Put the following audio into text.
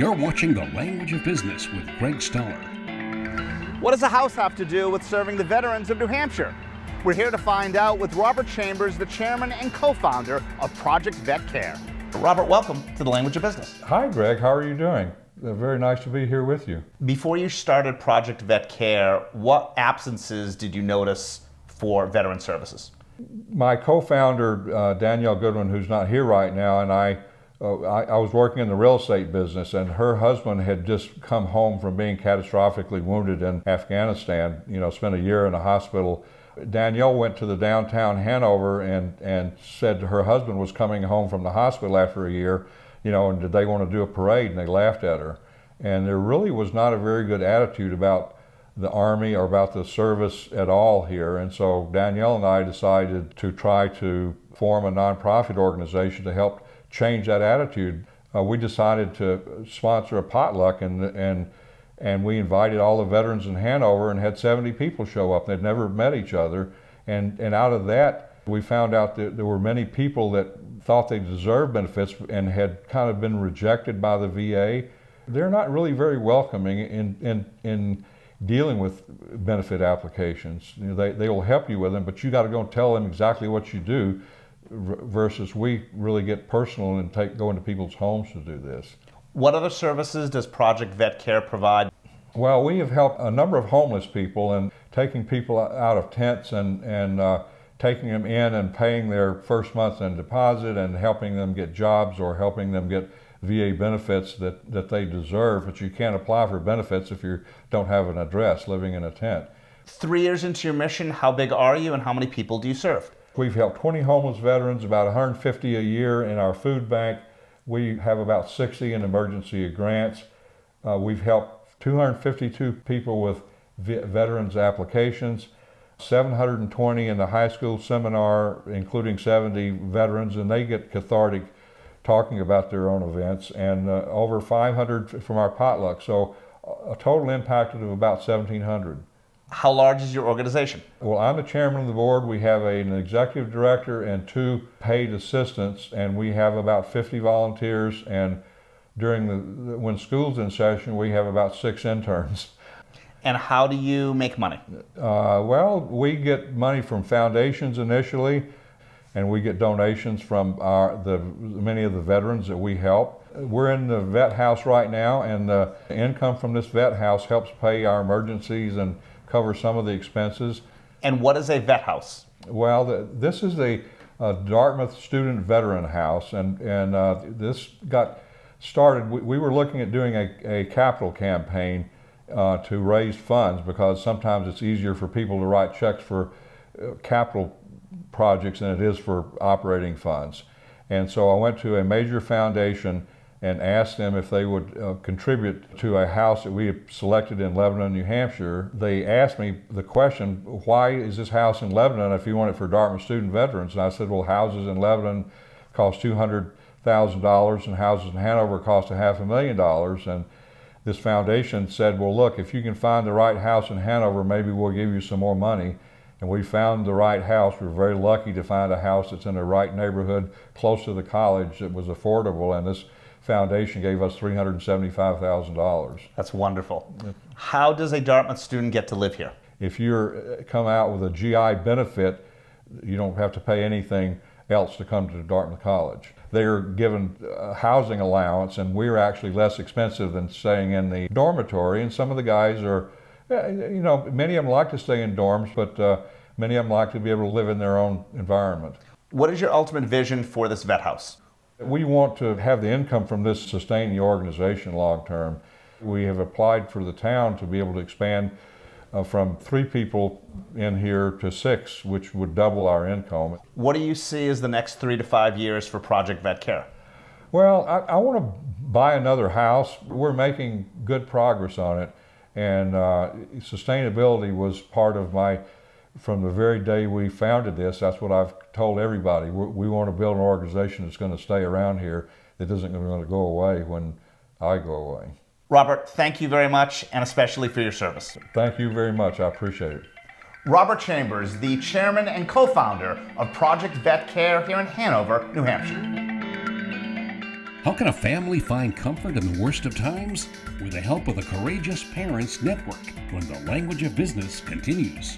You're watching The Language of Business with Greg Stoller. What does a house have to do with serving the veterans of New Hampshire? We're here to find out with Robert Chambers, the chairman and co-founder of Project VetCare. Robert, welcome to The Language of Business. Hi, Greg. How are you doing? Very nice to be here with you. Before you started Project VetCare, what absences did you notice for veteran services? My co-founder, Danielle Goodwin, who's not here right now, and I was working in the real estate business, and her husband had just come home from being catastrophically wounded in Afghanistan, spent a year in a hospital. Danielle went to the downtown Hanover and said her husband was coming home from the hospital after a year, and did they want to do a parade, and they laughed at her. And there really was not a very good attitude about the Army or about the service at all here. And so Danielle and I decided to try to form a nonprofit organization to help change that attitude. We decided to sponsor a potluck, and we invited all the veterans in Hanover and had 70 people show up. They'd never met each other. And out of that, we found out that there were many people that thought they deserved benefits and had kind of been rejected by the VA. They're not really very welcoming in dealing with benefit applications. They will help you with them, but you got to go and tell them exactly what you do, versus we really get personal and go into people's homes to do this. What other services does Project VetCare provide? Well, we have helped a number of homeless people and taking people out of tents and taking them in and paying their first month in deposit and helping them get jobs or helping them get VA benefits that they deserve, but you can't apply for benefits if you don't have an address living in a tent. 3 years into your mission, how big are you and how many people do you serve? We've helped 20 homeless veterans, about 150 a year in our food bank. We have about 60 in emergency grants. We've helped 252 people with veterans applications, 720 in the high school seminar, including 70 veterans, and they get cathartic talking about their own events, and over 500 from our potluck. So a total impact of about 1,700. How large is your organization? Well, I'm the chairman of the board. We have an executive director and 2 paid assistants, and we have about 50 volunteers, and during when school's in session, we have about 6 interns. And how do you make money? Well, we get money from foundations initially, and we get donations from many of the veterans that we help. We're in the vet house right now, and the income from this vet house helps pay our emergencies and cover some of the expenses. And what is a vet house? Well, this is a Dartmouth student veteran house, and this got started. We were looking at doing a capital campaign to raise funds, because sometimes it's easier for people to write checks for capital projects than it is for operating funds. And so I went to a major foundation and asked them if they would contribute to a house that we had selected in Lebanon, New Hampshire. They asked me the question, why is this house in Lebanon if you want it for Dartmouth student veterans? And I said, well, houses in Lebanon cost $200,000 and houses in Hanover cost $500,000. And this foundation said, well, look, if you can find the right house in Hanover, maybe we'll give you some more money. And we found the right house. We were very lucky to find a house that's in the right neighborhood, close to the college, that was affordable, and this foundation gave us $375,000. That's wonderful. How does a Dartmouth student get to live here? If you come out with a GI benefit, you don't have to pay anything else to come to Dartmouth College. They're given a housing allowance, and we're actually less expensive than staying in the dormitory, and some of the guys are, many of them like to stay in dorms, but many of them like to be able to live in their own environment. What is your ultimate vision for this vet house? We want to have the income from this sustain the organization long term. We have applied for the town to be able to expand from 3 people in here to 6, which would double our income. What do you see as the next 3 to 5 years for Project VetCare? Well, I want to buy another house. We're making good progress on it, and sustainability was part of from the very day we founded this. That's what I've told everybody. We want to build an organization that's going to stay around here, that isn't going to go away when I go away. Robert, thank you very much, and especially for your service. Thank you very much. I appreciate it. Robert Chambers, the chairman and co-founder of Project VetCare here in Hanover, New Hampshire. How can a family find comfort in the worst of times? With the help of the Courageous Parents Network, when the language of business continues.